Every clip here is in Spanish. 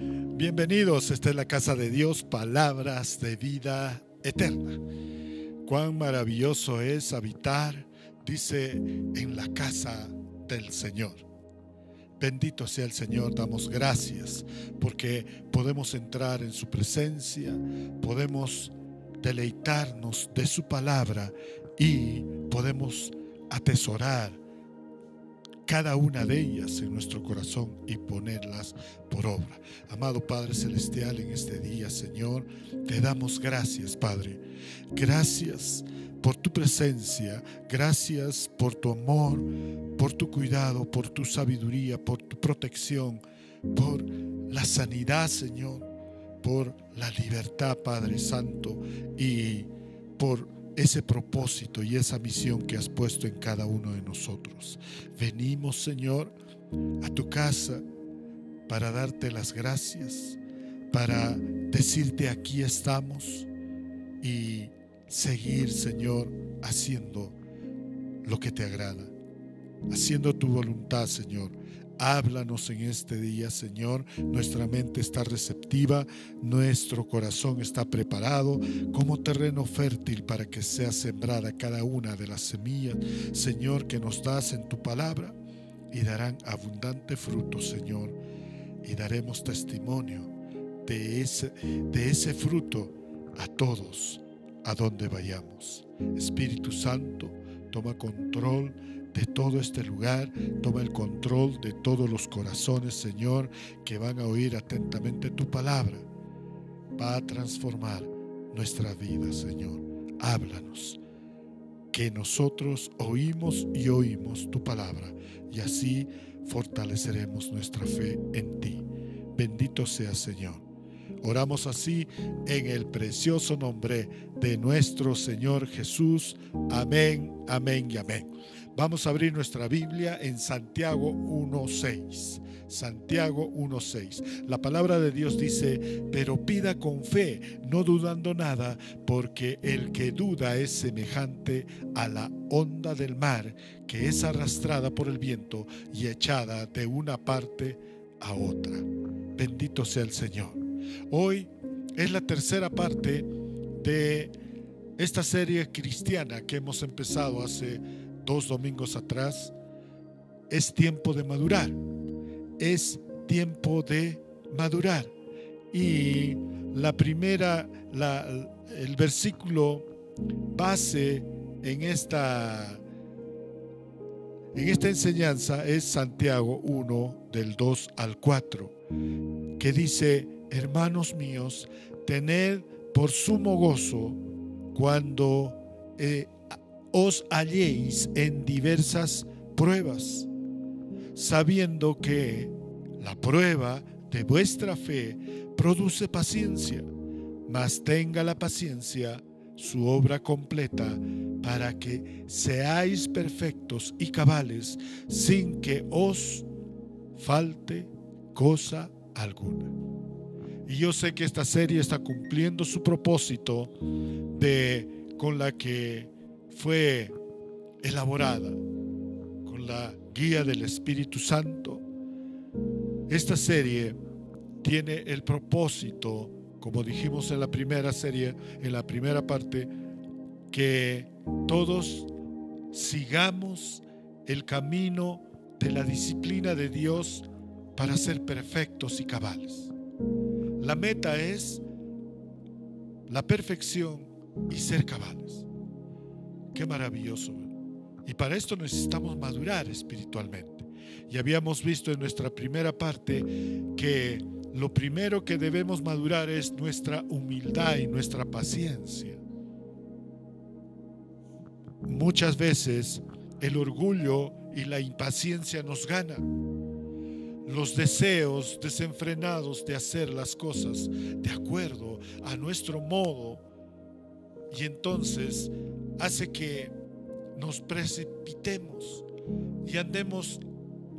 Bienvenidos, esta es la casa de Dios, palabras de vida eterna. Cuán maravilloso es habitar, dice, en la casa del Señor. Bendito sea el Señor, damos gracias porque podemos entrar en su presencia, podemos deleitarnos de su palabra y podemos atesorar cada una de ellas en nuestro corazón y ponerlas por obra. Amado Padre Celestial, en este día, Señor, te damos gracias, Padre. Gracias por tu presencia, gracias por tu amor, por tu cuidado, por tu sabiduría, por tu protección, por la sanidad, Señor, por la libertad, Padre Santo, y por ese propósito y esa misión que has puesto en cada uno de nosotros. Venimos, Señor, a tu casa para darte las gracias, para decirte aquí estamos y seguir, Señor, haciendo lo que te agrada, haciendo tu voluntad, Señor. Háblanos en este día, Señor. Nuestra mente está receptiva, nuestro corazón está preparado como terreno fértil para que sea sembrada cada una de las semillas, Señor, que nos das en tu palabra, y darán abundante fruto, Señor, y daremos testimonio de ese fruto a todos, a donde vayamos. Espíritu Santo, toma control de todo este lugar, toma el control de todos los corazones, Señor, que van a oír atentamente tu palabra. Va a transformar nuestra vida, Señor. Háblanos, que nosotros oímos y oímos tu palabra, y así fortaleceremos nuestra fe en ti. Bendito sea, Señor. Oramos así en el precioso nombre de nuestro Señor Jesús. Amén, amén y amén. Vamos a abrir nuestra Biblia en Santiago 1:6. Santiago 1:6. La palabra de Dios dice: pero pida con fe, no dudando nada, porque el que duda es semejante a la onda del mar, que es arrastrada por el viento y echada de una parte a otra. Bendito sea el Señor. Hoy es la tercera parte de esta serie cristiana que hemos empezado hace 2 domingos atrás. Es tiempo de madurar. Es tiempo de madurar. Y el versículo base en esta enseñanza es Santiago 1, del 2 al 4, que dice: hermanos míos, tened por sumo gozo cuando os halléis en diversas pruebas, sabiendo que la prueba de vuestra fe produce paciencia, mas tenga la paciencia su obra completa, para que seáis perfectos y cabales, sin que os falte cosa alguna. Y yo sé que esta serie está cumpliendo su propósito con la que fue elaborada, con la guía del Espíritu Santo. Esta serie tiene el propósito, como dijimos en la primera serie, en la primera parte, que todos sigamos el camino de la disciplina de Dios para ser perfectos y cabales. La meta es la perfección y ser cabales. Qué maravilloso. Y para esto necesitamos madurar espiritualmente. Y habíamos visto en nuestra primera parte que lo primero que debemos madurar es nuestra humildad y nuestra paciencia. Muchas veces el orgullo y la impaciencia nos ganan. Los deseos desenfrenados de hacer las cosas de acuerdo a nuestro modo, y entonces hace que nos precipitemos y andemos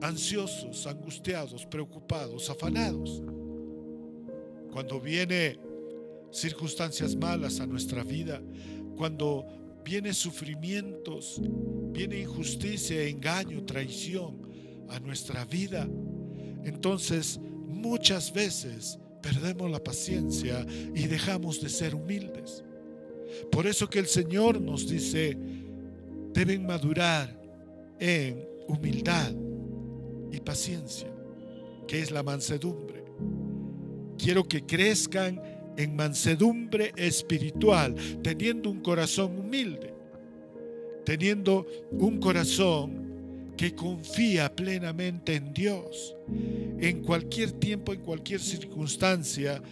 ansiosos, angustiados, preocupados, afanados. Cuando vienen circunstancias malas a nuestra vida, cuando vienen sufrimientos, viene injusticia, engaño, traición a nuestra vida, entonces muchas veces perdemos la paciencia y dejamos de ser humildes. Por eso que el Señor nos dice, deben madurar en humildad y paciencia, que es la mansedumbre. Quiero que crezcan en mansedumbre espiritual, teniendo un corazón humilde, teniendo un corazón que confía plenamente en Dios. En cualquier tiempo, en cualquier circunstancia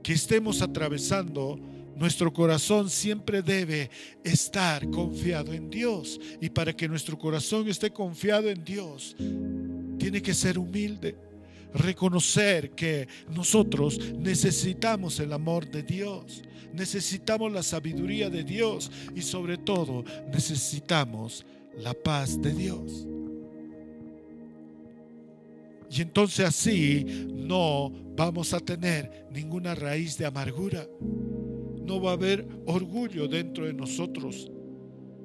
que estemos atravesando, nuestro corazón siempre debe estar confiado en Dios. Y para que nuestro corazón esté confiado en Dios, tiene que ser humilde. Reconocer que nosotros necesitamos el amor de Dios, necesitamos la sabiduría de Dios y sobre todo necesitamos la paz de Dios. Y entonces así no vamos a tener ninguna raíz de amargura. No va a haber orgullo dentro de nosotros,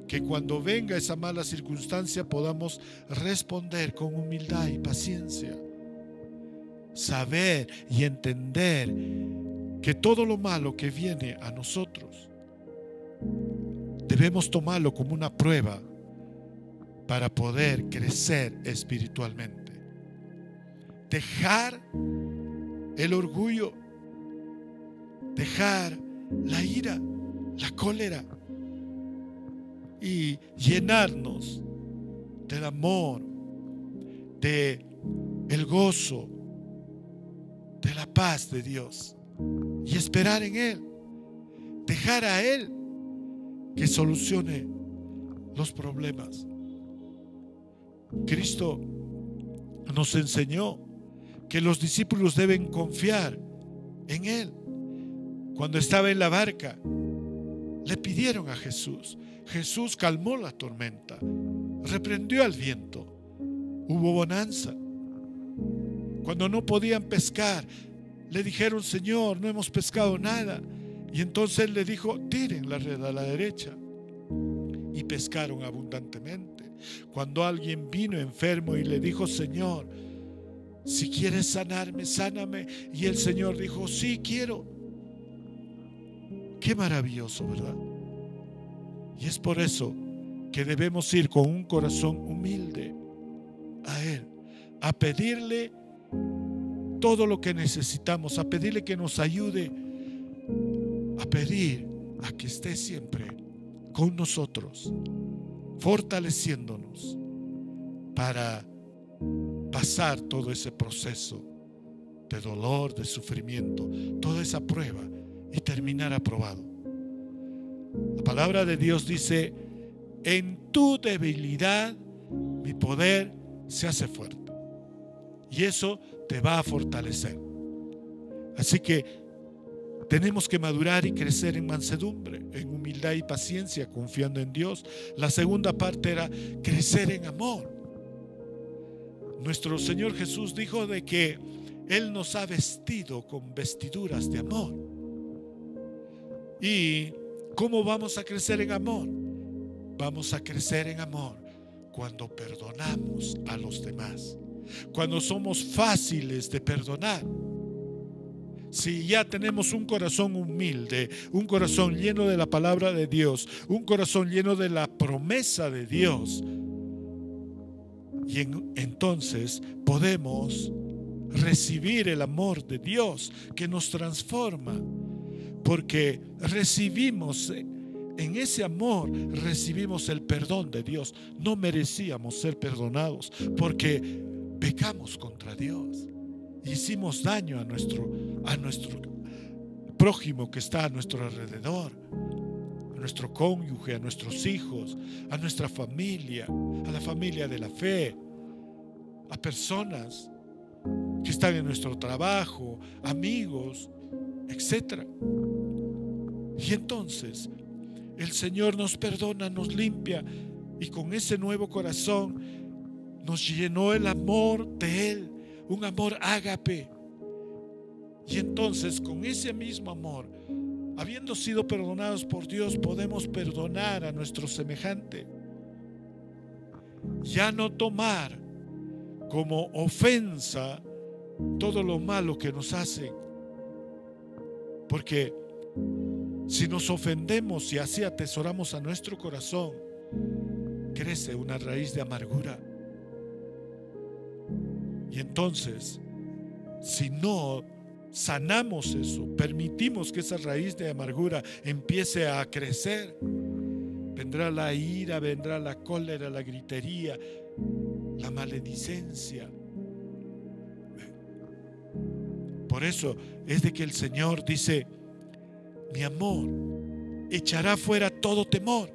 que cuando venga esa mala circunstancia podamos responder con humildad y paciencia. Saber y entender que todo lo malo que viene a nosotros debemos tomarlo como una prueba para poder crecer espiritualmente. Dejar el orgullo, dejar la ira, la cólera y llenarnos del amor, del gozo, de la paz de Dios y esperar en Él, dejar a Él que solucione los problemas. Cristo nos enseñó que los discípulos deben confiar en Él. Cuando estaba en la barca, le pidieron a Jesús. Jesús calmó la tormenta, reprendió al viento, hubo bonanza. Cuando no podían pescar, le dijeron: Señor, no hemos pescado nada. Y entonces Él le dijo: tiren la red a la derecha. Y pescaron abundantemente. Cuando alguien vino enfermo y le dijo: Señor, si quieres sanarme, sáname. Y el Señor dijo: sí, quiero. Qué maravilloso, ¿verdad? Y es por eso que debemos ir con un corazón humilde a Él, a pedirle todo lo que necesitamos, a pedirle que nos ayude, a pedir a que esté siempre con nosotros, fortaleciéndonos para pasar todo ese proceso de dolor, de sufrimiento, toda esa prueba y terminar aprobado. La palabra de Dios dice: en tu debilidad mi poder se hace fuerte. Y eso te va a fortalecer. Así que tenemos que madurar y crecer en mansedumbre, en humildad y paciencia, confiando en Dios. La segunda parte era crecer en amor. Nuestro Señor Jesús dijo de que Él nos ha vestido con vestiduras de amor. ¿Y cómo vamos a crecer en amor? Vamos a crecer en amor cuando perdonamos a los demás, cuando somos fáciles de perdonar. Si ya tenemos un corazón humilde, un corazón lleno de la palabra de Dios, un corazón lleno de la promesa de Dios, y entonces podemos recibir el amor de Dios que nos transforma, porque recibimos en ese amor, recibimos el perdón de Dios. No merecíamos ser perdonados porque pecamos contra Dios, hicimos daño a nuestro prójimo que está a nuestro alrededor, a nuestro cónyuge, a nuestros hijos, a nuestra familia, a la familia de la fe, a personas que están en nuestro trabajo, amigos, etc. Y entonces el Señor nos perdona, nos limpia, y con ese nuevo corazón nos llenó el amor de Él, un amor ágape. Y entonces con ese mismo amor, habiendo sido perdonados por Dios, podemos perdonar a nuestro semejante. Ya no tomar como ofensa todo lo malo que nos hacen. Porque si nos ofendemos y así atesoramos a nuestro corazón, crece una raíz de amargura. Y entonces, si no sanamos eso, permitimos que esa raíz de amargura empiece a crecer, vendrá la ira, vendrá la cólera, la gritería, la maledicencia. Por eso es de que el Señor dice: mi amor echará fuera todo temor,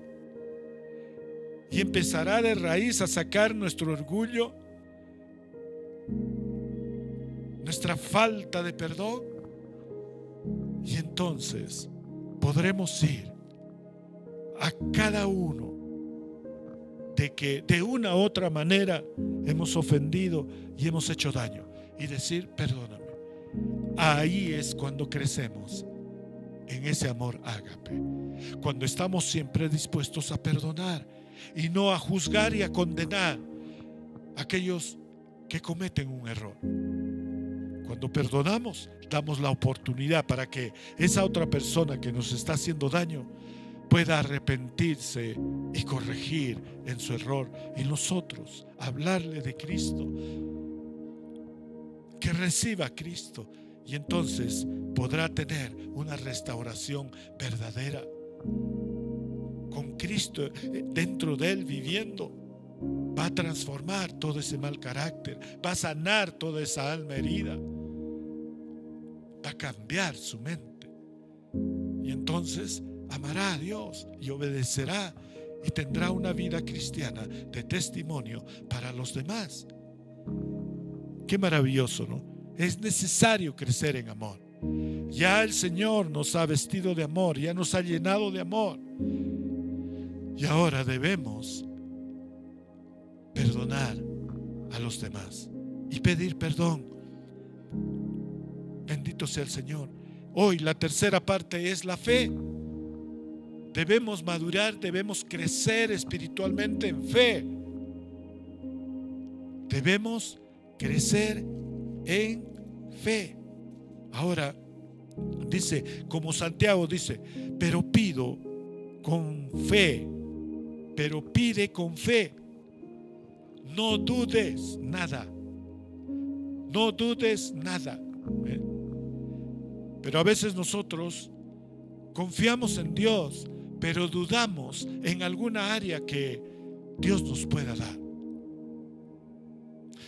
y empezará de raíz a sacar nuestro orgullo, nuestra falta de perdón, y entonces podremos ir a cada uno de que de una u otra manera hemos ofendido y hemos hecho daño, y decir: perdóname. Ahí es cuando crecemos en ese amor ágape, cuando estamos siempre dispuestos a perdonar y no a juzgar y a condenar a aquellos que cometen un error. Cuando perdonamos, damos la oportunidad para que esa otra persona que nos está haciendo daño pueda arrepentirse y corregir en su error, y nosotros hablarle de Cristo, que reciba a Cristo, y entonces podrá tener una restauración verdadera con Cristo dentro de él viviendo. Va a transformar todo ese mal carácter, va a sanar toda esa alma herida, va a cambiar su mente, y entonces amará a Dios y obedecerá, y tendrá una vida cristiana de testimonio para los demás. Qué maravilloso, ¿no? Es necesario crecer en amor. Ya el Señor nos ha vestido de amor, ya nos ha llenado de amor, y ahora debemos perdonar a los demás y pedir perdón. Bendito sea el Señor. Hoy la tercera parte es la fe. Debemos madurar, debemos crecer espiritualmente en fe. Debemos crecer en fe. Ahora dice, como Santiago dice, pero pido con fe, pero pide con fe. No dudes nada. No dudes nada. Pero a veces nosotros confiamos en Dios, pero dudamos en alguna área que Dios nos pueda dar.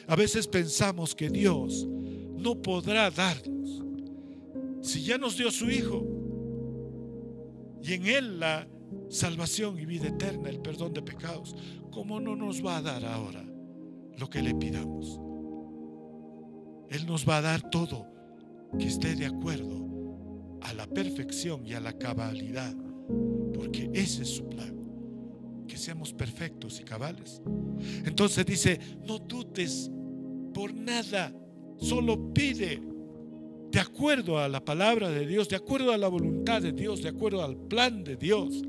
A veces pensamos que Dios no podrá darnos. Si ya nos dio su Hijo, y en Él la salvación y vida eterna, el perdón de pecados, ¿cómo no nos va a dar ahora lo que le pidamos? Él nos va a dar todo que esté de acuerdo a la perfección y a la cabalidad, porque ese es su plan, que seamos perfectos y cabales. Entonces dice, no dudes por nada, solo pide de acuerdo a la palabra de Dios, de acuerdo a la voluntad de Dios, de acuerdo al plan de Dios.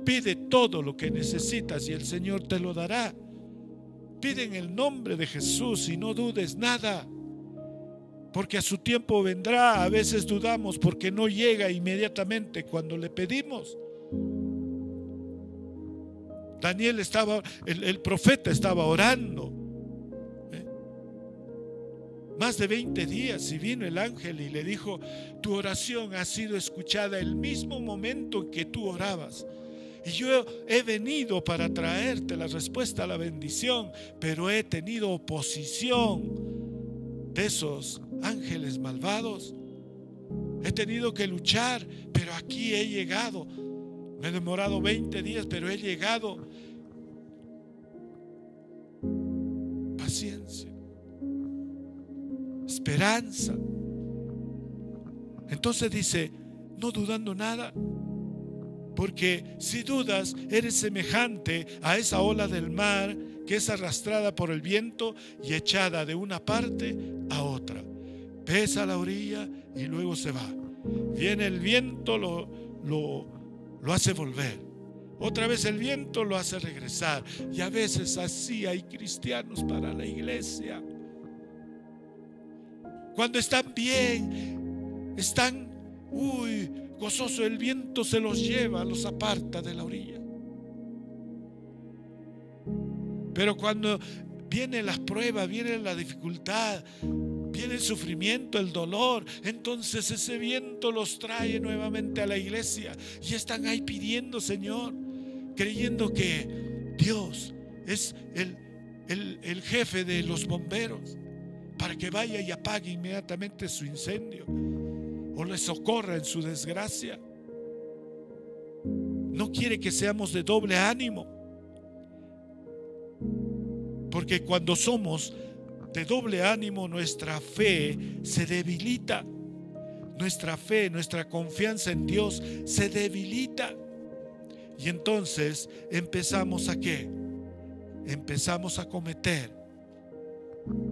Pide todo lo que necesitas y el Señor te lo dará. Pide en el nombre de Jesús y no dudes nada, porque a su tiempo vendrá. A veces dudamos porque no llega inmediatamente cuando le pedimos. Daniel estaba, el profeta estaba orando más de 20 días, y vino el ángel y le dijo: tu oración ha sido escuchada el mismo momento en que tú orabas, y yo he venido para traerte la respuesta a la bendición, pero he tenido oposición de esos ángeles malvados. He tenido que luchar, pero aquí he llegado. Me he demorado 20 días, pero he llegado. Paciencia, esperanza. Entonces dice, no dudando nada, porque si dudas, eres semejante a esa ola del mar que es arrastrada por el viento y echada de una parte a otra. Pesa a la orilla y luego se va. Viene el viento, lo hace volver. Otra vez el viento lo hace regresar. Y a veces así hay cristianos para la iglesia. Cuando están bien, están gozoso, el viento se los lleva, los aparta de la orilla. Pero cuando viene la prueba, viene la dificultad, viene el sufrimiento, el dolor, entonces ese viento los trae nuevamente a la iglesia y están ahí pidiendo, Señor, creyendo que Dios es el jefe de los bomberos para que vaya y apague inmediatamente su incendio o les socorra en su desgracia. No quiere que seamos de doble ánimo, porque cuando somos de doble ánimo, nuestra fe se debilita. Nuestra fe, nuestra confianza en Dios se debilita. Y entonces empezamos a ¿qué? Empezamos a cometer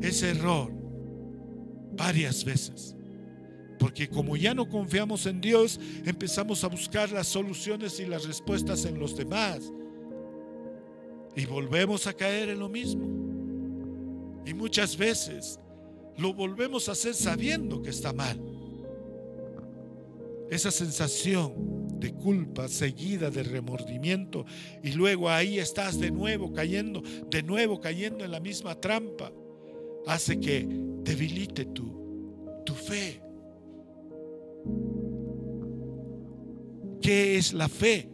ese error varias veces. Porque como ya no confiamos en Dios, empezamos a buscar las soluciones y las respuestas en los demás. Y volvemos a caer en lo mismo. Y muchas veces lo volvemos a hacer sabiendo que está mal. Esa sensación de culpa seguida de remordimiento, y luego ahí estás de nuevo cayendo en la misma trampa, hace que debilite tu fe. ¿Qué es la fe?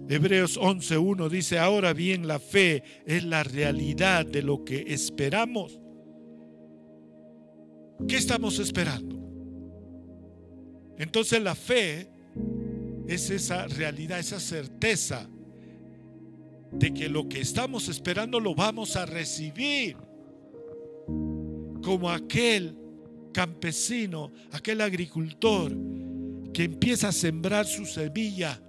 Hebreos 11:1 dice: ahora bien, la fe es la realidad de lo que esperamos. ¿Qué estamos esperando? Entonces la fe es esa realidad, esa certeza de que lo que estamos esperando lo vamos a recibir. Como aquel campesino, aquel agricultor que empieza a sembrar su semilla.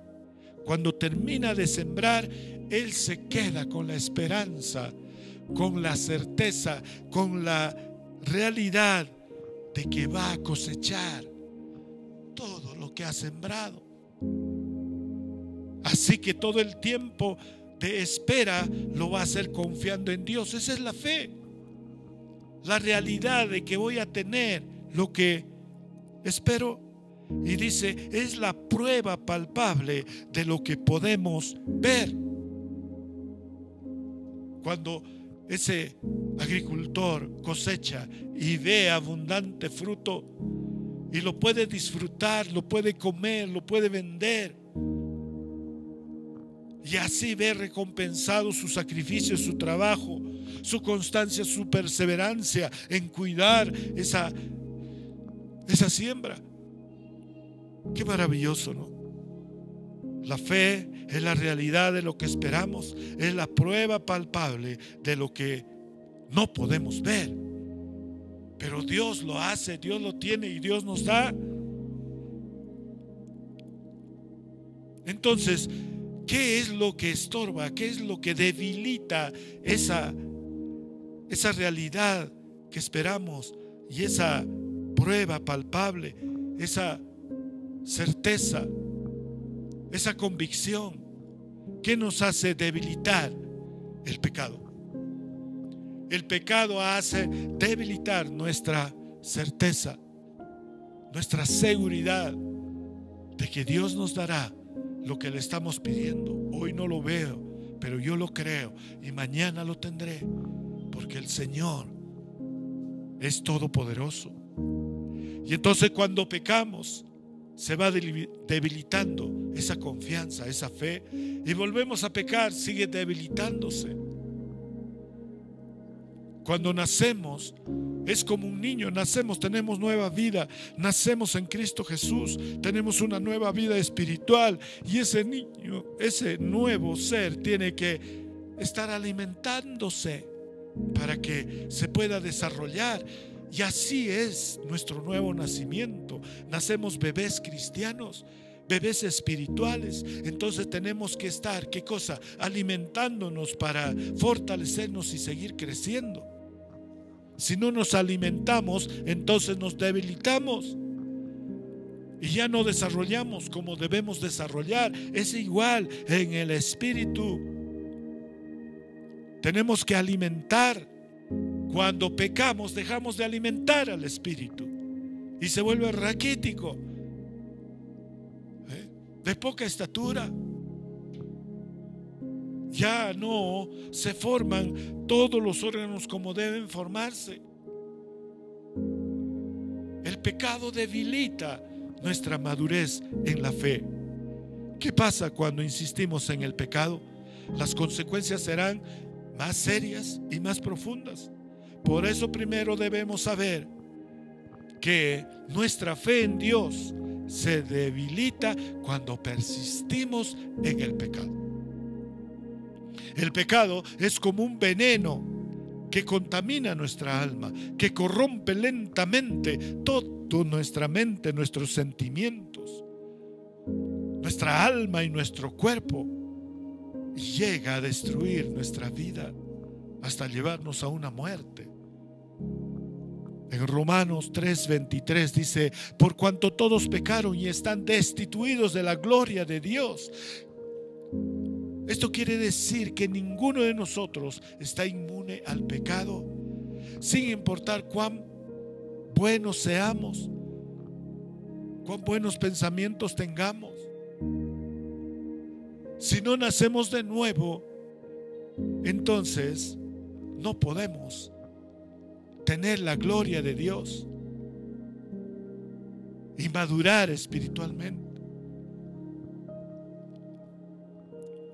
Cuando termina de sembrar, él se queda con la esperanza, con la certeza, con la realidad de que va a cosechar todo lo que ha sembrado. Así que todo el tiempo de espera lo va a hacer confiando en Dios. Esa es la fe, la realidad de que voy a tener lo que espero. Y dice, es la prueba palpable de lo que podemos ver. Cuando ese agricultor cosecha y ve abundante fruto y lo puede disfrutar, lo puede comer, lo puede vender, y así ve recompensado su sacrificio, su trabajo, su constancia, su perseverancia en cuidar esa siembra. Qué maravilloso, ¿no? La fe es la realidad de lo que esperamos, es la prueba palpable de lo que no podemos ver. Pero Dios lo hace, Dios lo tiene y Dios nos da. Entonces, ¿qué es lo que estorba? ¿Qué es lo que debilita esa realidad que esperamos y esa prueba palpable, esa certeza, esa convicción? ¿Qué nos hace debilitar? El pecado. El pecado hace debilitar nuestra certeza, nuestra seguridad de que Dios nos dará lo que le estamos pidiendo. Hoy no lo veo, pero yo lo creo y mañana lo tendré, porque el Señor es todopoderoso. Y entonces cuando pecamos, se va debilitando esa confianza, esa fe, y volvemos a pecar, sigue debilitándose. Cuando nacemos, es como un niño, nacemos, tenemos nueva vida, nacemos en Cristo Jesús, tenemos una nueva vida espiritual, y ese niño, ese nuevo ser tiene que estar alimentándose para que se pueda desarrollar. Y así es nuestro nuevo nacimiento. Nacemos bebés cristianos, bebés espirituales. Entonces tenemos que estar, ¿qué cosa? Alimentándonos para fortalecernos y seguir creciendo. Si no nos alimentamos, entonces nos debilitamos y ya no desarrollamos como debemos desarrollar. Es igual en el espíritu. Tenemos que alimentar Cuando pecamos, dejamos de alimentar al espíritu y se vuelve raquítico, de poca estatura. Ya no se forman todos los órganos como deben formarse. El pecado debilita nuestra madurez en la fe. ¿Qué pasa cuando insistimos en el pecado? Las consecuencias serán más serias y más profundas. Por eso primero debemos saber que nuestra fe en Dios se debilita cuando persistimos en el pecado. El pecado es como un veneno que contamina nuestra alma, que corrompe lentamente toda nuestra mente, nuestros sentimientos, nuestra alma y nuestro cuerpo, y llega a destruir nuestra vida hasta llevarnos a una muerte. En Romanos 3:23 dice: por cuanto todos pecaron y están destituidos de la gloria de Dios. Esto quiere decir que ninguno de nosotros está inmune al pecado, sin importar cuán buenos seamos, cuán buenos pensamientos tengamos. Si no nacemos de nuevo, entonces no podemos tener la gloria de Dios y madurar espiritualmente.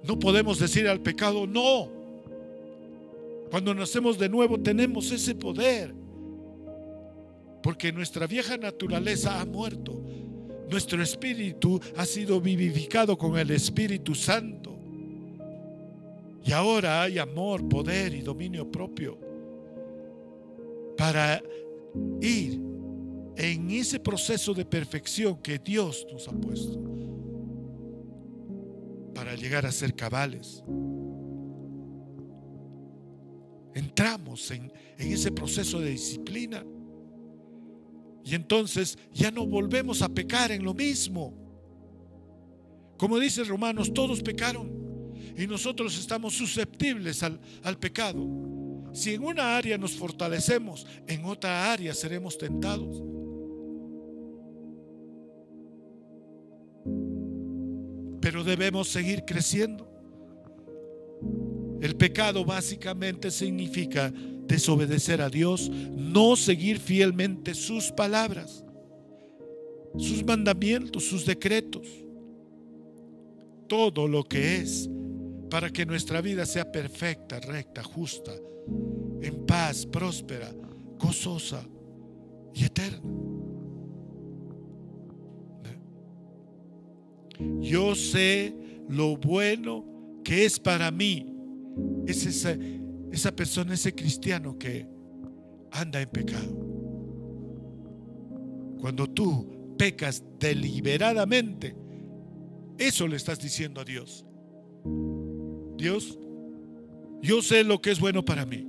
No podemos decir al pecado no. Cuando nacemos de nuevo tenemos ese poder, porque nuestra vieja naturaleza ha muerto. Nuestro espíritu ha sido vivificado con el Espíritu Santo. Y ahora hay amor, poder y dominio propio para ir en ese proceso de perfección que Dios nos ha puesto, para llegar a ser cabales. Entramos en ese proceso de disciplina y entonces ya no volvemos a pecar en lo mismo. Como dice Romanos, todos pecaron y nosotros estamos susceptibles al pecado. Si en una área nos fortalecemos, en otra área seremos tentados. Pero debemos seguir creciendo. El pecado básicamente significa desobedecer a Dios, no seguir fielmente sus palabras, sus mandamientos, sus decretos, todo lo que es para que nuestra vida sea perfecta, recta, justa, en paz, próspera, gozosa y eterna. Yo sé lo bueno que es para mí. Es esa persona, ese cristiano que anda en pecado. Cuando tú pecas deliberadamente, eso le estás diciendo a Dios: Dios, yo sé lo que es bueno para mí.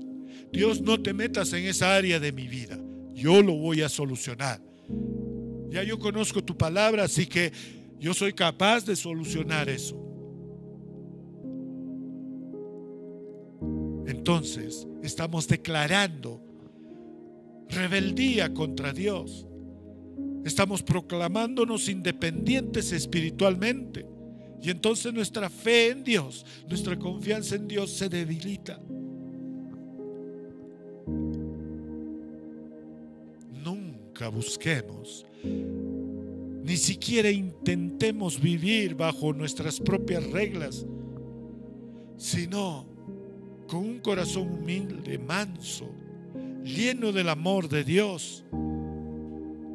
Dios, no te metas en esa área de mi vida. Yo lo voy a solucionar. Ya yo conozco tu palabra, así que yo soy capaz de solucionar eso. Entonces estamos declarando rebeldía contra Dios. Estamos proclamándonos independientes espiritualmente. Y entonces nuestra fe en Dios, nuestra confianza en Dios se debilita. Nunca busquemos, ni siquiera intentemos vivir bajo nuestras propias reglas, sino con un corazón humilde, manso, lleno del amor de Dios.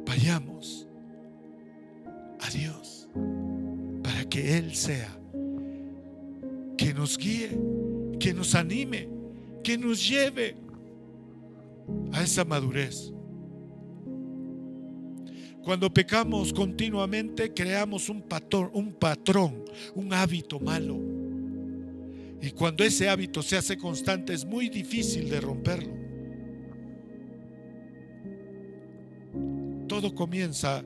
Vayamos a Dios para que Él sea que nos guíe, que nos anime, que nos lleve a esa madurez. Cuando pecamos continuamente, creamos un patrón, un hábito malo. Y cuando ese hábito se hace constante, es muy difícil de romperlo. Todo comienza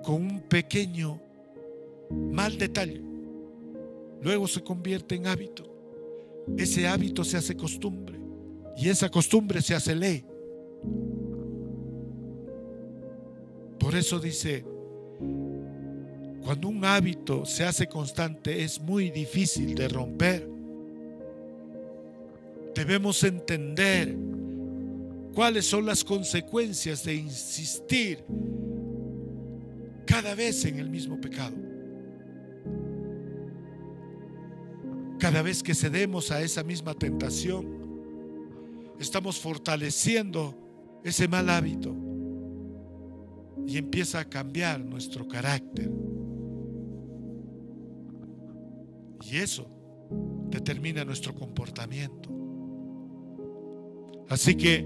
con un pequeño mal detalle. Luego se convierte en hábito. Ese hábito se hace costumbre. y esa costumbre se hace ley. Por eso dice, cuando un hábito se hace constante es muy difícil de romper. Debemos entender cuáles son las consecuencias de insistir cada vez en el mismo pecado. Cada vez que cedemos a esa misma tentación, estamos fortaleciendo ese mal hábito y empieza a cambiar nuestro carácter. Y eso determina nuestro comportamiento. Así que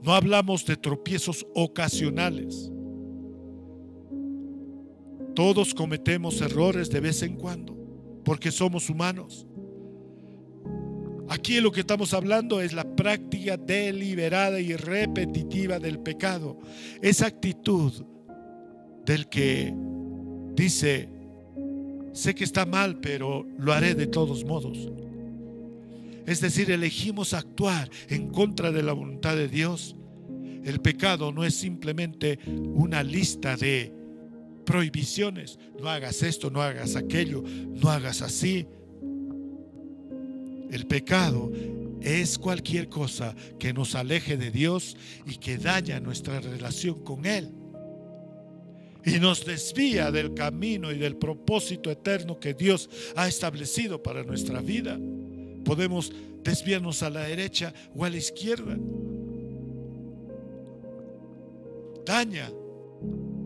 no hablamos de tropiezos ocasionales. Todos cometemos errores de vez en cuando, porque somos humanos. Aquí lo que estamos hablando es la práctica deliberada y repetitiva del pecado. Esa actitud del que dice, sé que está mal, pero lo haré de todos modos. Es decir, elegimos actuar en contra de la voluntad de Dios. El pecado no es simplemente una lista de prohibiciones. No hagas esto, no hagas aquello, no hagas así. El pecado es cualquier cosa que nos aleje de Dios y que daña nuestra relación con Él y nos desvía del camino y del propósito eterno que Dios ha establecido para nuestra vida. Podemos desviarnos a la derecha o a la izquierda. Daña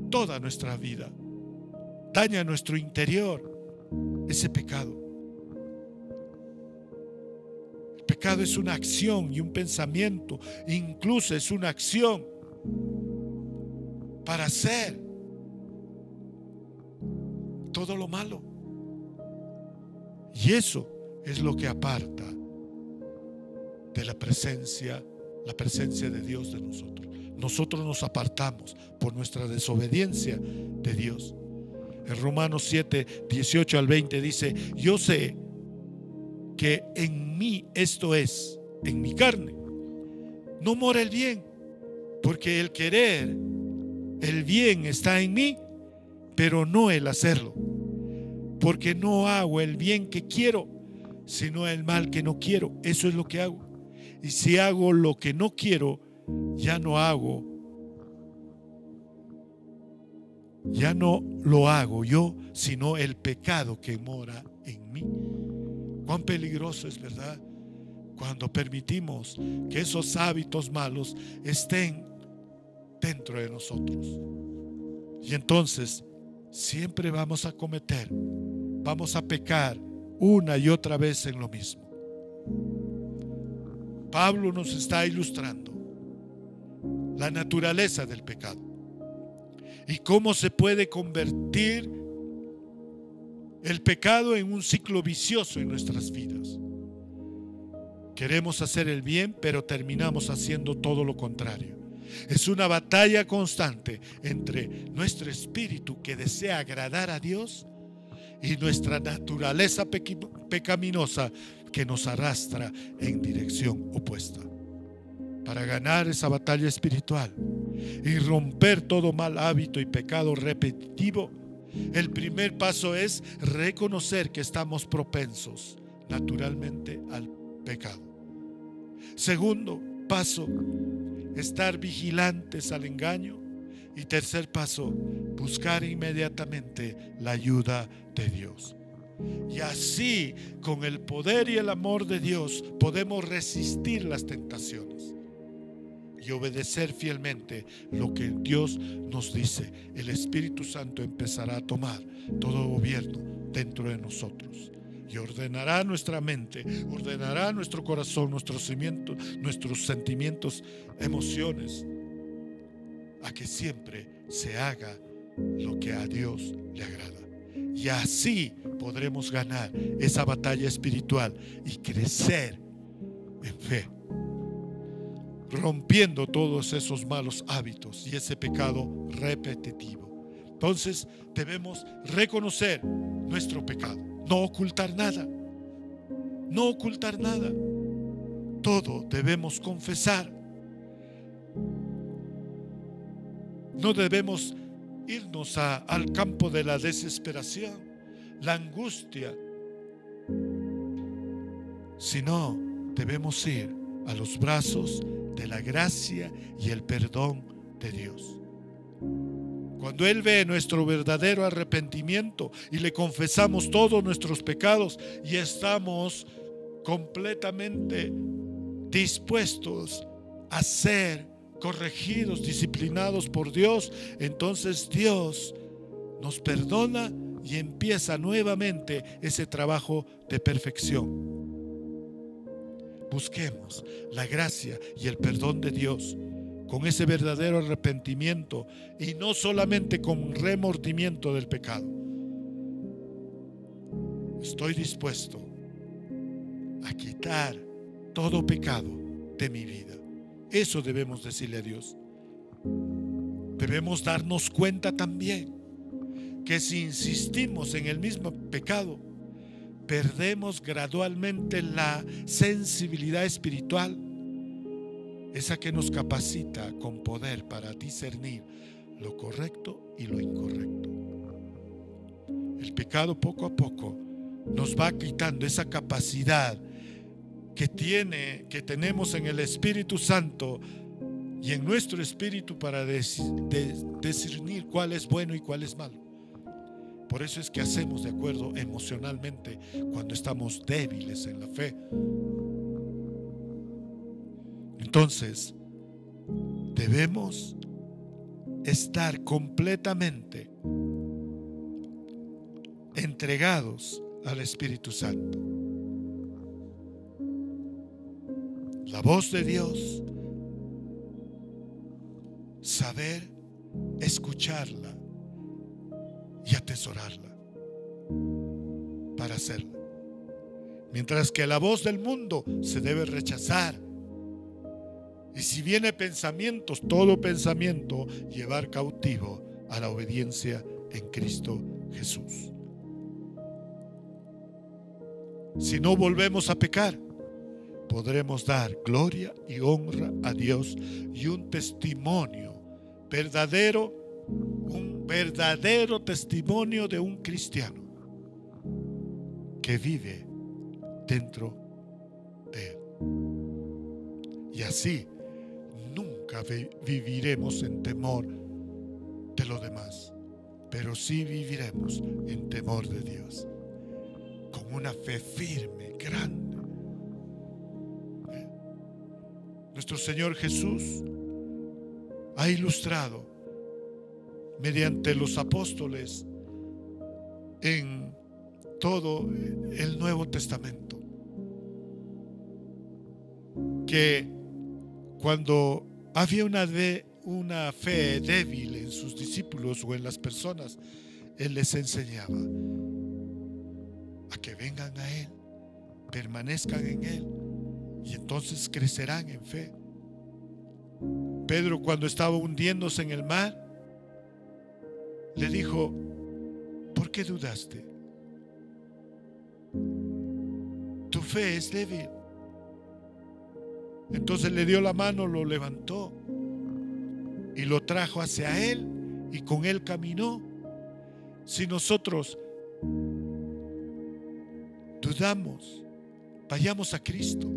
toda nuestra vida, daña nuestro interior ese pecado. El pecado es una acción y un pensamiento, incluso es una acción para hacer todo lo malo. Y eso es lo que aparta de la presencia de Dios de nosotros. Nosotros nos apartamos por nuestra desobediencia de Dios. En Romanos 7, 18 al 20 dice, yo sé que en mí, esto es, en mi carne, no mora el bien, porque el querer, el bien está en mí, pero no el hacerlo. Porque no hago el bien que quiero, sino el mal que no quiero. Eso es lo que hago. Y si hago lo que no quiero, ya no lo hago yo, sino el pecado que mora en mí. Cuán peligroso es, ¿verdad?, cuando permitimos que esos hábitos malos estén dentro de nosotros. Y entonces siempre vamos a pecar una y otra vez en lo mismo. Pablo nos está ilustrando la naturaleza del pecado y cómo se puede convertir el pecado en un ciclo vicioso en nuestras vidas. Queremos hacer el bien, pero terminamos haciendo todo lo contrario. Es una batalla constante entre nuestro espíritu que desea agradar a Dios y nuestra naturaleza pecaminosa que nos arrastra en dirección opuesta. Para ganar esa batalla espiritual y romper todo mal hábito y pecado repetitivo, el primer paso es reconocer que estamos propensos naturalmente al pecado. Segundo paso, estar vigilantes al engaño. Y tercer paso, buscar inmediatamente la ayuda de Dios. Y así, con el poder y el amor de Dios, podemos resistir las tentaciones y obedecer fielmente lo que Dios nos dice. El Espíritu Santo empezará a tomar todo gobierno dentro de nosotros y ordenará nuestra mente, ordenará nuestro corazón, nuestros sentimientos, emociones, a que siempre se haga lo que a Dios le agrada. Y así podremos ganar esa batalla espiritual y crecer en fe, rompiendo todos esos malos hábitos y ese pecado repetitivo. Entonces debemos reconocer nuestro pecado, no ocultar nada, no ocultar nada. todo debemos confesar. No debemos irnos al campo de la desesperación, la angustia, sino debemos ir a los brazos de la gracia y el perdón de Dios. Cuando Él ve nuestro verdadero arrepentimiento y le confesamos todos nuestros pecados y estamos completamente dispuestos a ser corregidos, disciplinados por Dios, entonces Dios nos perdona y empieza nuevamente ese trabajo de perfección. Busquemos la gracia y el perdón de Dios con ese verdadero arrepentimiento y no solamente con remordimiento del pecado. Estoy dispuesto a quitar todo pecado de mi vida. Eso debemos decirle a Dios. Debemos darnos cuenta también que si insistimos en el mismo pecado, perdemos gradualmente la sensibilidad espiritual, esa que nos capacita con poder para discernir lo correcto y lo incorrecto. El pecado poco a poco nos va quitando esa capacidad que tenemos en el Espíritu Santo y en nuestro espíritu para discernir cuál es bueno y cuál es malo. Por eso es que hacemos de acuerdo emocionalmente cuando estamos débiles en la fe. Entonces, debemos estar completamente entregados al Espíritu Santo. La voz de Dios, saber escucharla y atesorarla para hacerla. Mientras que la voz del mundo se debe rechazar. Y si viene pensamientos, todo pensamiento, llevar cautivo a la obediencia en Cristo Jesús. Si no volvemos a pecar, podremos dar gloria y honra a Dios y un testimonio verdadero, un verdadero testimonio de un cristiano que vive dentro de Él. Y así nunca viviremos en temor de lo demás, pero sí viviremos en temor de Dios, con una fe firme, grande. Nuestro Señor Jesús ha ilustrado mediante los apóstoles en todo el Nuevo Testamento que cuando había una fe débil en sus discípulos o en las personas, Él les enseñaba a que vengan a Él, permanezcan en Él, y entonces crecerán en fe. Pedro, cuando estaba hundiéndose en el mar, le dijo: ¿por qué dudaste? Tu fe es débil. Entonces le dio la mano, lo levantó y lo trajo hacia Él, y con Él caminó. Si nosotros dudamos, vayamos a Cristo.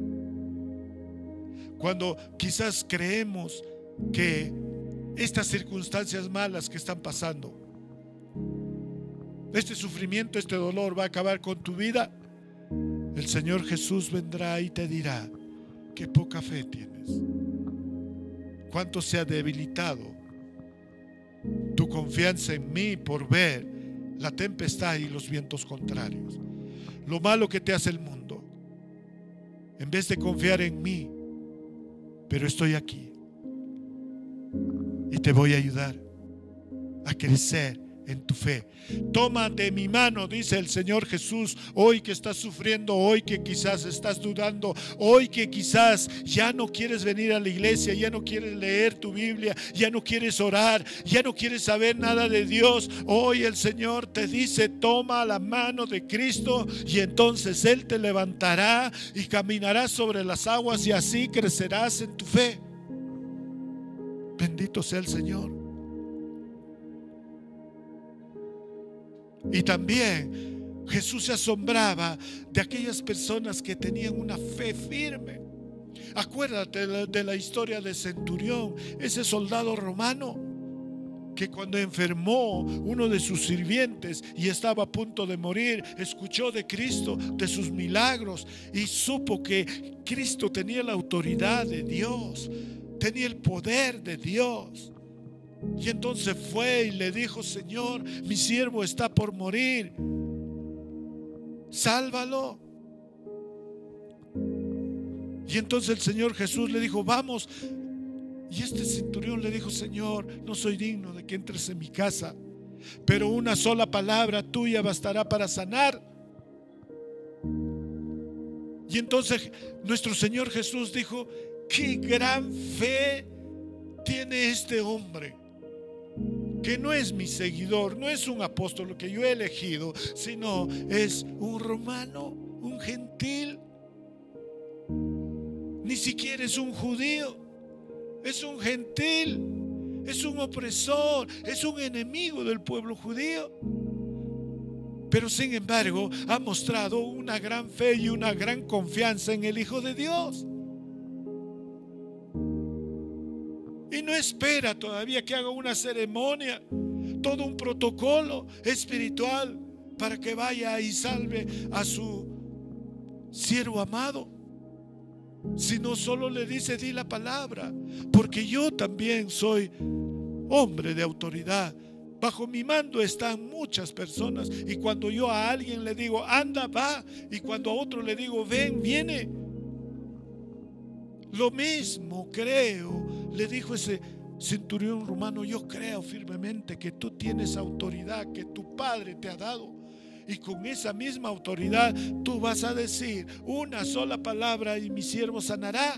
Cuando quizás creemos que estas circunstancias malas que están pasando, este sufrimiento, este dolor va a acabar con tu vida, el Señor Jesús vendrá y te dirá: qué poca fe tienes, cuánto se ha debilitado tu confianza en mí por ver la tempestad y los vientos contrarios, lo malo que te hace el mundo, en vez de confiar en mí. Pero estoy aquí y te voy a ayudar a crecer en tu fe. Toma de mi mano, dice el Señor Jesús, hoy que estás sufriendo, hoy que quizás estás dudando, hoy que quizás ya no quieres venir a la iglesia, ya no quieres leer tu Biblia, ya no quieres orar, ya no quieres saber nada de Dios. Hoy el Señor te dice: toma la mano de Cristo y entonces Él te levantará y caminarás sobre las aguas y así crecerás en tu fe. Bendito sea el Señor. Y también Jesús se asombraba de aquellas personas que tenían una fe firme. Acuérdate de la historia de Centurión, ese soldado romano que cuando enfermó uno de sus sirvientes y estaba a punto de morir, escuchó de Cristo, de sus milagros, y supo que Cristo tenía la autoridad de Dios, tenía el poder de Dios. Y entonces fue y le dijo: Señor, mi siervo está por morir, sálvalo. Y entonces el Señor Jesús le dijo: vamos. Y este centurión le dijo: Señor, no soy digno de que entres en mi casa, pero una sola palabra tuya bastará para sanar. Y entonces nuestro Señor Jesús dijo: qué gran fe tiene este hombre, que no es mi seguidor, no es un apóstol que yo he elegido, sino es un romano, un gentil, ni siquiera es un judío. Es un gentil, es un opresor, es un enemigo del pueblo judío. Pero sin embargo ha mostrado una gran fe y una gran confianza en el Hijo de Dios. Y no espera todavía que haga una ceremonia, todo un protocolo espiritual para que vaya y salve a su siervo amado. Sino solo le dice: di la palabra, porque yo también soy hombre de autoridad. Bajo mi mando están muchas personas, y cuando yo a alguien le digo anda, va, y cuando a otro le digo ven, viene. Lo mismo creo, le dijo ese centurión romano: yo creo firmemente que tú tienes autoridad que tu Padre te ha dado. Y con esa misma autoridad tú vas a decir una sola palabra y mi siervo sanará.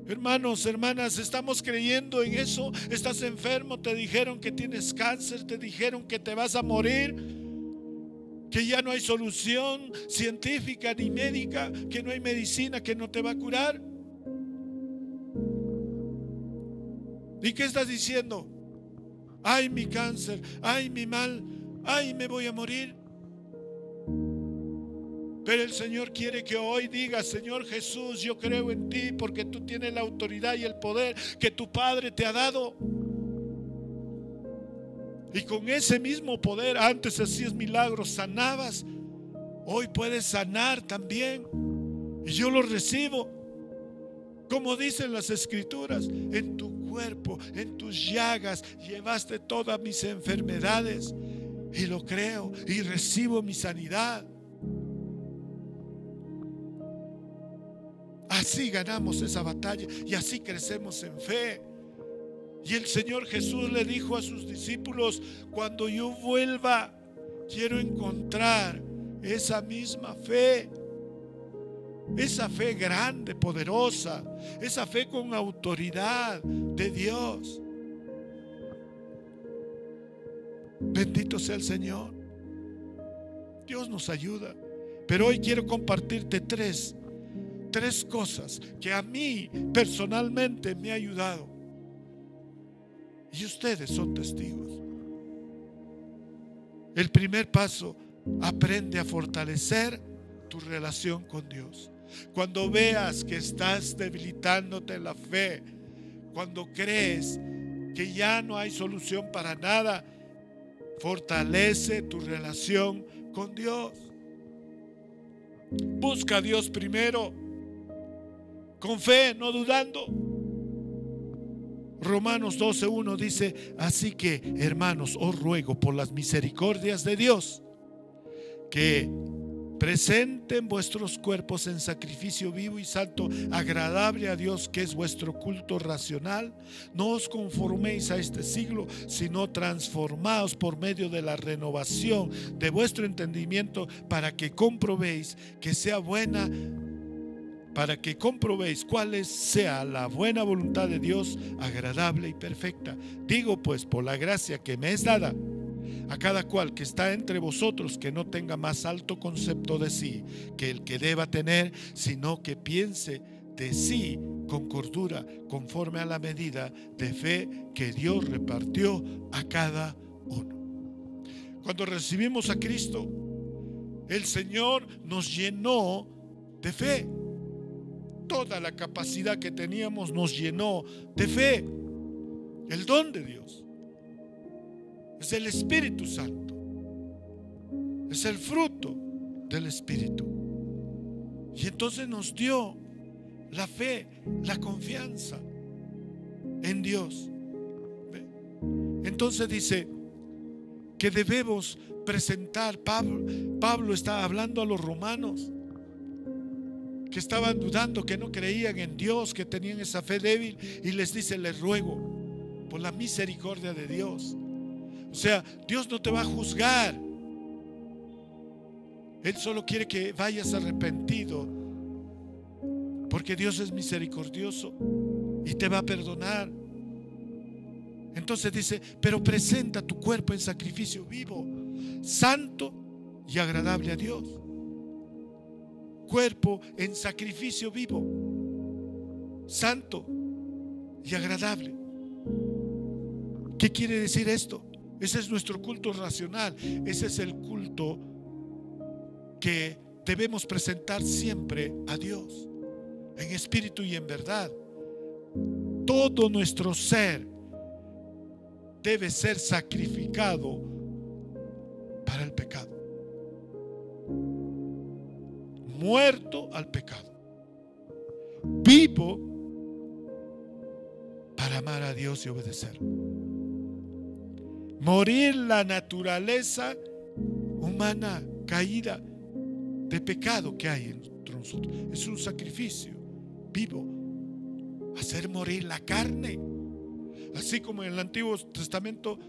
Hermanos, hermanas, ¿estamos creyendo en eso? ¿Estás enfermo? ¿Te dijeron que tienes cáncer? ¿Te dijeron que te vas a morir? ¿Que ya no hay solución científica ni médica? ¿Que no hay medicina que no te va a curar? ¿Y qué estás diciendo? Ay, mi cáncer, ay, mi mal, ay, me voy a morir. Pero el Señor quiere que hoy digas: Señor Jesús, yo creo en ti porque tú tienes la autoridad y el poder que tu Padre te ha dado. Y con ese mismo poder, antes hacías milagros, sanabas, hoy puedes sanar también. Y yo lo recibo. Como dicen las Escrituras: en tu cuerpo, en tus llagas llevaste todas mis enfermedades. Y lo creo y recibo mi sanidad. Así ganamos esa batalla y así crecemos en fe. Y el Señor Jesús le dijo a sus discípulos: cuando yo vuelva, quiero encontrar esa misma fe, esa fe grande, poderosa, esa fe con autoridad de Dios. Bendito sea el Señor. Dios nos ayuda. Pero hoy quiero compartirte tres cosas que a mí personalmente me ha ayudado. Y ustedes son testigos. El primer paso: aprende a fortalecer tu relación con Dios. Cuando veas que estás debilitándote en la fe, cuando crees que ya no hay solución para nada, fortalece tu relación con Dios. Busca a Dios primero, con fe, no dudando. Romanos 12:1 dice: así que, hermanos, os ruego por las misericordias de Dios que presenten vuestros cuerpos en sacrificio vivo y santo, agradable a Dios, que es vuestro culto racional. No os conforméis a este siglo, sino transformaos por medio de la renovación de vuestro entendimiento, para que comprobéis cuál sea la buena voluntad de Dios, agradable y perfecta. Digo pues, por la gracia que me es dada, a cada cual que está entre vosotros, que no tenga más alto concepto de sí que el que deba tener, sino que piense de sí con cordura, conforme a la medida de fe que Dios repartió a cada uno. Cuando recibimos a Cristo, el Señor nos llenó de fe. Toda la capacidad que teníamos nos llenó de fe. El don de Dios es el Espíritu Santo, es el fruto del Espíritu. Y entonces nos dio la fe, la confianza en Dios. Entonces dice que debemos presentar. Pablo está hablando a los romanos que estaban dudando, que no creían en Dios, que tenían esa fe débil, y les dice: les ruego por la misericordia de Dios. O sea, Dios no te va a juzgar. Él solo quiere que vayas arrepentido, porque Dios es misericordioso y te va a perdonar. Entonces dice: pero presenta tu cuerpo en sacrificio vivo, santo y agradable a Dios. Cuerpo en sacrificio vivo, santo y agradable. ¿Qué quiere decir esto? Ese es nuestro culto racional. Ese es el culto que debemos presentar siempre a Dios, en espíritu y en verdad. Todo nuestro ser debe ser sacrificado para el pecado, muerto al pecado, vivo para amar a Dios y obedecer. Morir la naturaleza humana caída de pecado que hay entre nosotros. Es un sacrificio vivo. Hacer morir la carne. Así como en el Antiguo Testamento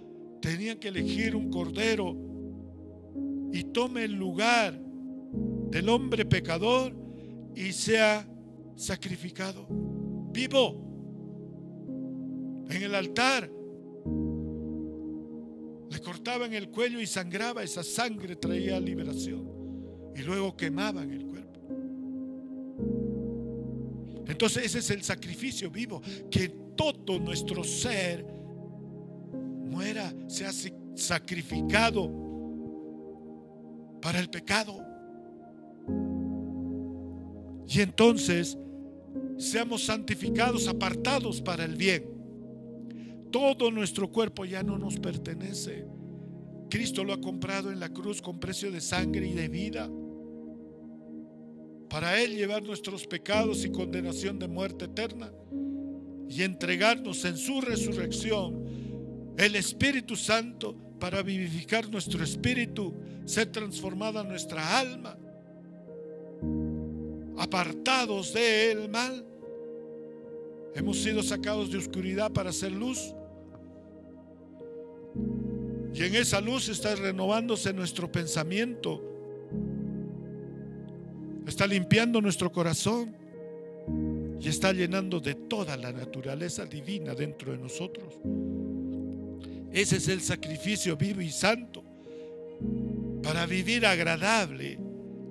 tenían que elegir un cordero y tome el lugar del hombre pecador y sea sacrificado vivo en el altar. Le cortaban el cuello y sangraba. Esa sangre traía liberación, y luego quemaban el cuerpo. Entonces ese es el sacrificio vivo, que todo nuestro ser muera, sea sacrificado para el pecado, y entonces seamos santificados, apartados para el bien. Todo nuestro cuerpo ya no nos pertenece. Cristo lo ha comprado en la cruz con precio de sangre y de vida, para Él llevar nuestros pecados y condenación de muerte eterna, y entregarnos en su resurrección el Espíritu Santo para vivificar nuestro espíritu, ser transformada nuestra alma, apartados del mal. Hemos sido sacados de oscuridad para hacer luz, y en esa luz está renovándose nuestro pensamiento, está limpiando nuestro corazón y está llenando de toda la naturaleza divina dentro de nosotros. Ese es el sacrificio vivo y santo para vivir agradable,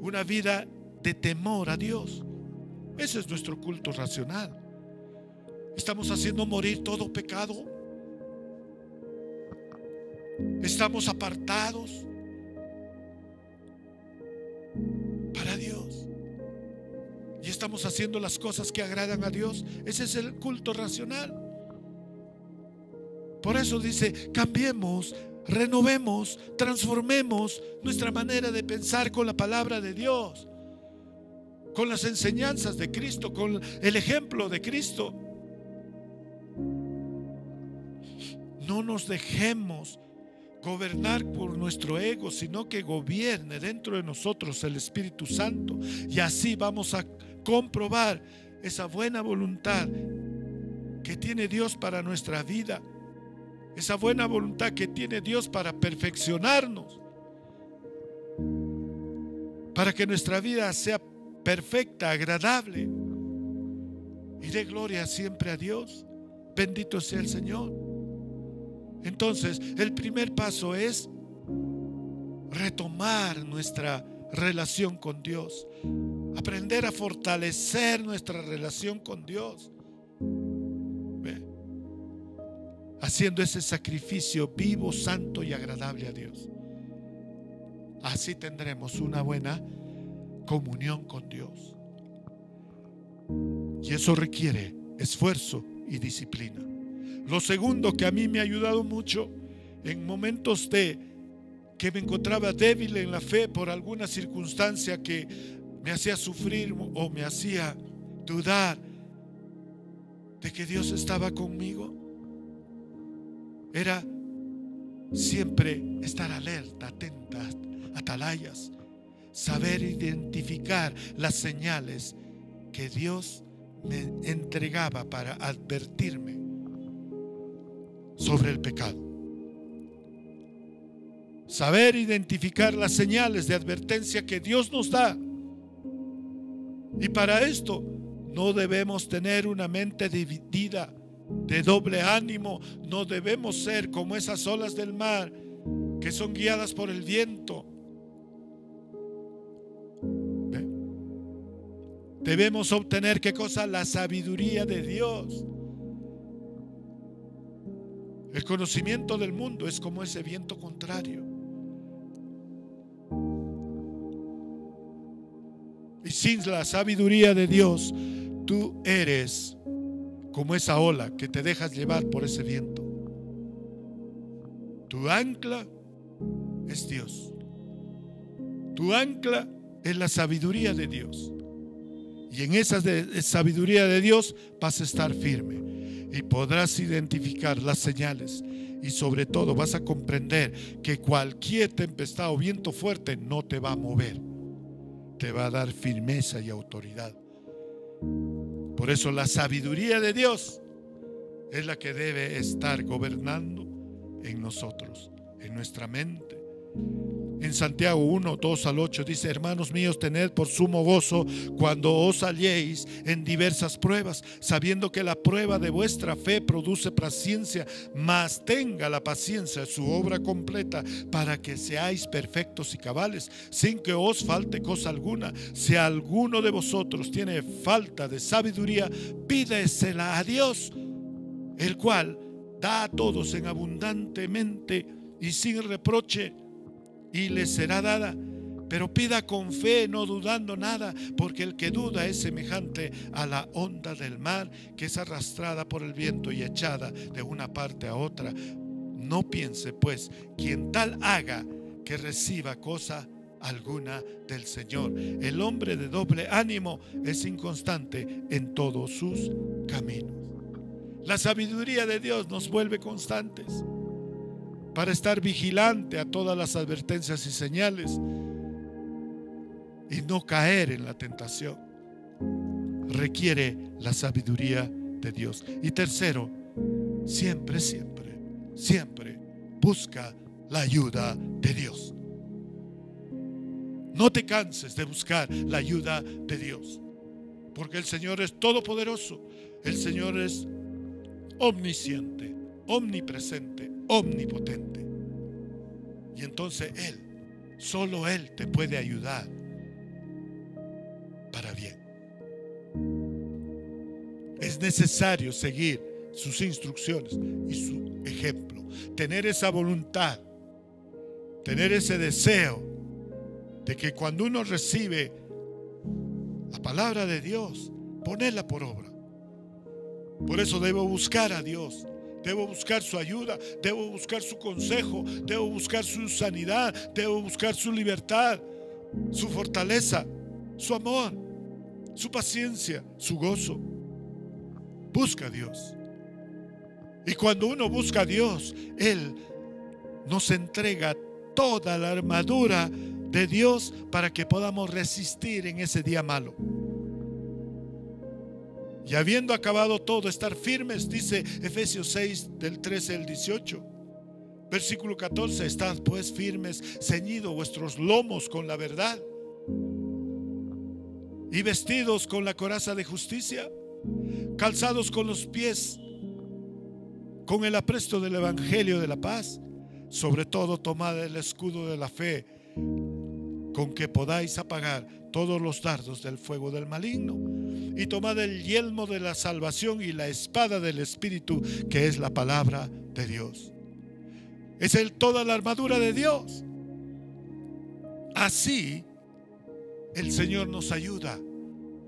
una vida de temor a Dios. Ese es nuestro culto racional. Estamos haciendo morir todo pecado. Estamos apartados para Dios y estamos haciendo las cosas que agradan a Dios. Ese es el culto racional. Por eso dice: cambiemos, renovemos, transformemos nuestra manera de pensar con la palabra de Dios, con las enseñanzas de Cristo, con el ejemplo de Cristo. No nos dejemos gobernar por nuestro ego, sino que gobierne dentro de nosotros el Espíritu Santo. Y así vamos a comprobar esa buena voluntad que tiene Dios para nuestra vida, esa buena voluntad que tiene Dios para perfeccionarnos, para que nuestra vida sea perfecta, agradable y dé gloria siempre a Dios. Bendito sea el Señor. Entonces, el primer paso es retomar nuestra relación con Dios, aprender a fortalecer nuestra relación con Dios, haciendo ese sacrificio vivo, santo y agradable a Dios. Así tendremos una buena comunión con Dios. Y eso requiere esfuerzo y disciplina. Lo segundo que a mí me ha ayudado mucho en momentos de que me encontraba débil en la fe por alguna circunstancia que me hacía sufrir o me hacía dudar de que Dios estaba conmigo, era siempre estar alerta, atenta, atalayas, saber identificar las señales que Dios me entregaba para advertirme sobre el pecado. Saber identificar las señales de advertencia que Dios nos da. Y para esto no debemos tener una mente dividida, de doble ánimo. No debemos ser como esas olas del mar que son guiadas por el viento. Debemos obtener, ¿qué cosa? La sabiduría de Dios. El conocimiento del mundo es como ese viento contrario. Y sin la sabiduría de Dios, tú eres como esa ola que te dejas llevar por ese viento. Tu ancla es Dios. Tu ancla es la sabiduría de Dios. Y en esa sabiduría de Dios vas a estar firme y podrás identificar las señales. Y sobre todo vas a comprender que cualquier tempestad o viento fuerte no te va a mover. Te va a dar firmeza y autoridad. Por eso la sabiduría de Dios es la que debe estar gobernando en nosotros, en nuestra mente. En Santiago 1, 2 al 8 dice: hermanos míos, tened por sumo gozo cuando os halléis en diversas pruebas, sabiendo que la prueba de vuestra fe produce paciencia, mas tenga la paciencia su obra completa, para que seáis perfectos y cabales, sin que os falte cosa alguna. Si alguno de vosotros tiene falta de sabiduría, pídesela a Dios, el cual da a todos en abundantemente y sin reproche, y le será dada. Pero pida con fe, no dudando nada, porque el que duda es semejante a la onda del mar, que es arrastrada por el viento y echada de una parte a otra. No piense pues quien tal haga que reciba cosa alguna del Señor. El hombre de doble ánimo es inconstante en todos sus caminos. La sabiduría de Dios nos vuelve constantes para estar vigilante a todas las advertencias y señales y no caer en la tentación. Requiere la sabiduría de Dios. Y tercero, siempre busca la ayuda de Dios. No te canses de buscar la ayuda de Dios, porque el Señor es todopoderoso. El Señor es omnisciente, omnipresente, omnipotente. Y entonces solo Él te puede ayudar para bien. Es necesario seguir sus instrucciones y su ejemplo, tener esa voluntad, tener ese deseo de que cuando uno recibe la palabra de Dios, ponerla por obra. Por eso debo buscar a Dios. Debo buscar su ayuda, debo buscar su consejo, debo buscar su sanidad, debo buscar su libertad, su fortaleza, su amor, su paciencia, su gozo. Busca a Dios. Y cuando uno busca a Dios, Él nos entrega toda la armadura de Dios para que podamos resistir en ese día malo. Y habiendo acabado todo, estar firmes, dice Efesios 6, del 13 al 18. Versículo 14, estad pues firmes, ceñidos vuestros lomos con la verdad y vestidos con la coraza de justicia, calzados con los pies con el apresto del evangelio de la paz, sobre todo tomad el escudo de la fe, con que podáis apagar todos los dardos del fuego del maligno, y tomad el yelmo de la salvación y la espada del Espíritu, que es la palabra de Dios. Es toda la armadura de Dios. Así el Señor nos ayuda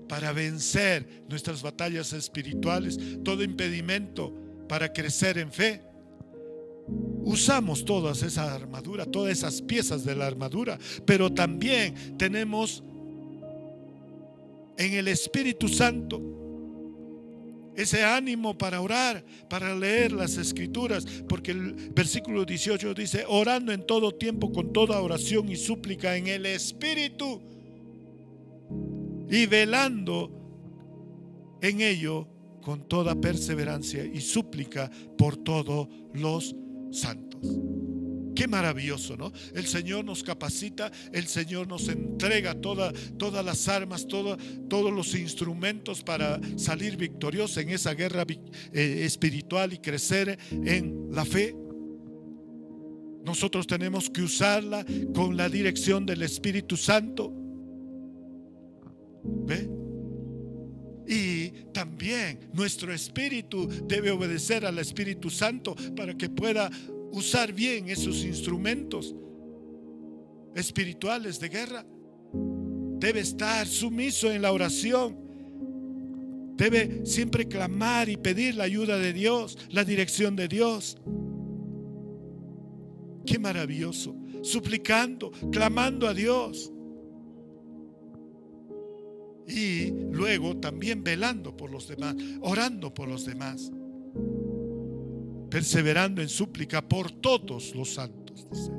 para vencer nuestras batallas espirituales, todo impedimento para crecer en fe. Usamos toda esa armadura, todas esas piezas de la armadura, pero también tenemos en el Espíritu Santo ese ánimo para orar, para leer las Escrituras, porque el versículo 18 dice: orando en todo tiempo con toda oración y súplica en el Espíritu, y velando en ello con toda perseverancia y súplica por todos los santos. Qué maravilloso, ¿no? El Señor nos capacita, el Señor nos entrega todas las armas, todos los instrumentos para salir victoriosos en esa guerra espiritual y crecer en la fe. Nosotros tenemos que usarla con la dirección del Espíritu Santo. ¿Ve? Y también nuestro espíritu debe obedecer al Espíritu Santo para que pueda usar bien esos instrumentos espirituales de guerra. Debe estar sumiso en la oración. Debe siempre clamar y pedir la ayuda de Dios, la dirección de Dios. Qué maravilloso. Suplicando, clamando a Dios. Y luego también velando por los demás, orando por los demás, perseverando en súplica por todos los santos, dice,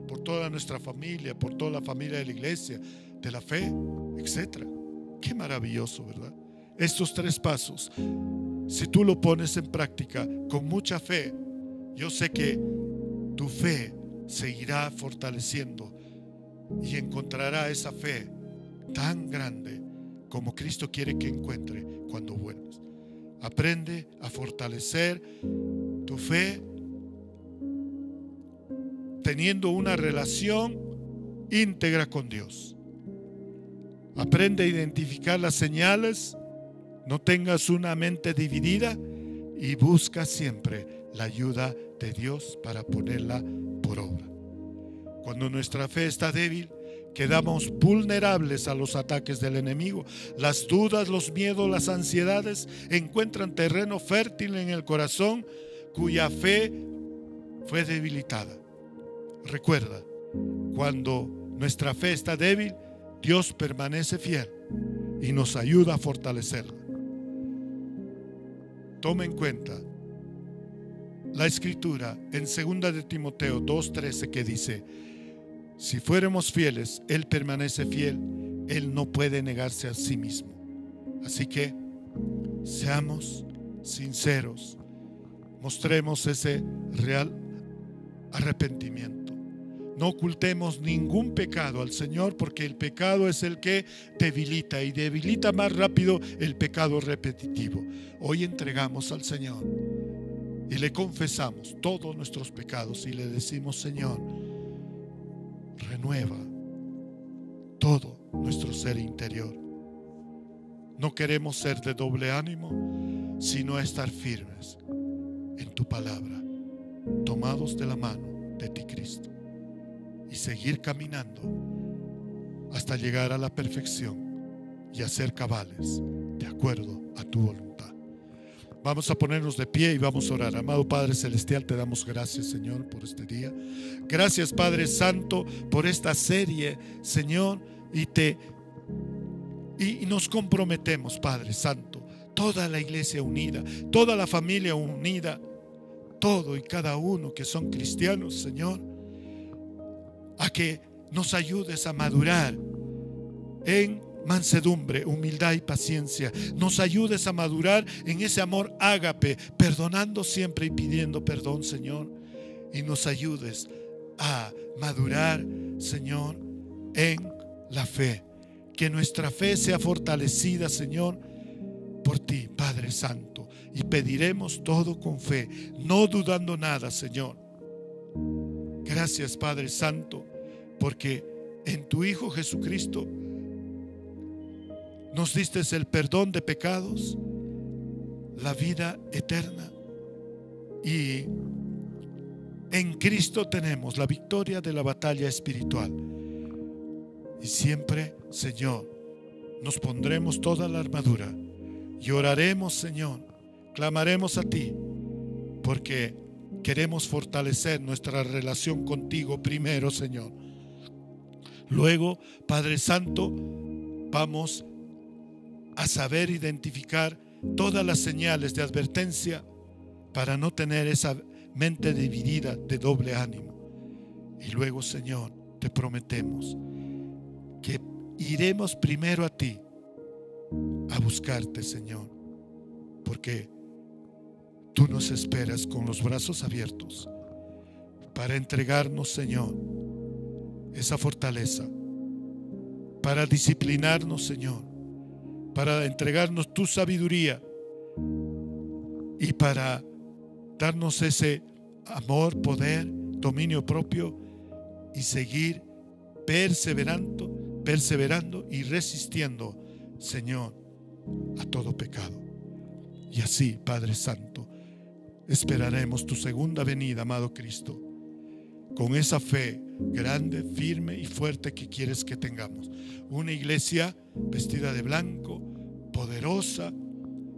por toda nuestra familia, por toda la familia de la iglesia, de la fe, etc. Qué maravilloso, ¿verdad? Estos 3 pasos, si tú lo pones en práctica con mucha fe, yo sé que tu fe se irá fortaleciendo y encontrará esa fe tan grande como Cristo quiere que encuentre cuando vuelvas. Aprende a fortalecer tu fe teniendo una relación íntegra con Dios. Aprende a identificar las señales, no tengas una mente dividida y busca siempre la ayuda de Dios para ponerla por obra. Cuando nuestra fe está débil, quedamos vulnerables a los ataques del enemigo. Las dudas, los miedos, las ansiedades encuentran terreno fértil en el corazón cuya fe fue debilitada. Recuerda, cuando nuestra fe está débil, Dios permanece fiel y nos ayuda a fortalecerla. Toma en cuenta la escritura en 2 de Timoteo 2:13 que dice: si fuéramos fieles, Él permanece fiel, Él no puede negarse a sí mismo. Así que seamos sinceros, mostremos ese real arrepentimiento. No ocultemos ningún pecado al Señor, porque el pecado es el que debilita y debilita más rápido el pecado repetitivo. Hoy entregamos al Señor y le confesamos todos nuestros pecados y le decimos: Señor, renueva todo nuestro ser interior. No queremos ser de doble ánimo, sino estar firmes en tu palabra, tomados de la mano de ti, Cristo, y seguir caminando hasta llegar a la perfección y a ser cabales de acuerdo a tu voluntad. Vamos a ponernos de pie y vamos a orar. Amado Padre Celestial, te damos gracias, Señor, por este día. Gracias, Padre Santo, por esta serie, Señor, y nos comprometemos, Padre Santo, toda la iglesia unida, toda la familia unida, todo y cada uno que son cristianos, Señor, a que nos ayudes a madurar en mansedumbre, humildad y paciencia. Nos ayudes a madurar en ese amor ágape, perdonando siempre y pidiendo perdón, Señor. Y nos ayudes a madurar, Señor, en la fe. Que nuestra fe sea fortalecida, Señor, por ti, Padre Santo. Y pediremos todo con fe, no dudando nada, Señor. Gracias, Padre Santo, porque en tu Hijo Jesucristo nos diste el perdón de pecados, la vida eterna, y en Cristo tenemos la victoria de la batalla espiritual. Y siempre, Señor, nos pondremos toda la armadura y oraremos, Señor, clamaremos a ti, porque queremos fortalecer nuestra relación contigo primero, Señor. Luego, Padre Santo, vamos a saber identificar todas las señales de advertencia para no tener esa mente dividida de doble ánimo. Y luego, Señor, te prometemos que iremos primero a ti a buscarte, Señor, porque tú nos esperas con los brazos abiertos para entregarnos, Señor, esa fortaleza, para disciplinarnos, Señor, para entregarnos tu sabiduría y para darnos ese amor, poder, dominio propio y seguir perseverando y resistiendo, Señor, a todo pecado. Y así, Padre Santo, esperaremos tu segunda venida, amado Cristo, con esa fe grande, firme y fuerte que quieres que tengamos. Una iglesia vestida de blanco, poderosa,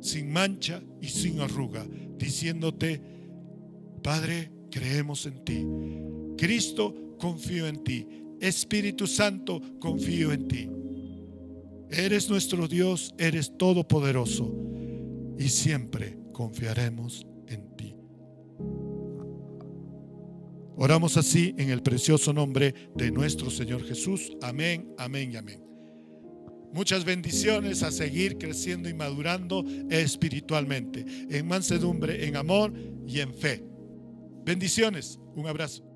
sin mancha y sin arruga, diciéndote: Padre, creemos en ti. Cristo, confío en ti. Espíritu Santo, confío en ti. Eres nuestro Dios, eres todopoderoso, y siempre confiaremos en ti. Oramos así en el precioso nombre de nuestro Señor Jesús. Amén, amén y amén. Muchas bendiciones, a seguir creciendo y madurando espiritualmente, en mansedumbre, en amor y en fe. Bendiciones, un abrazo.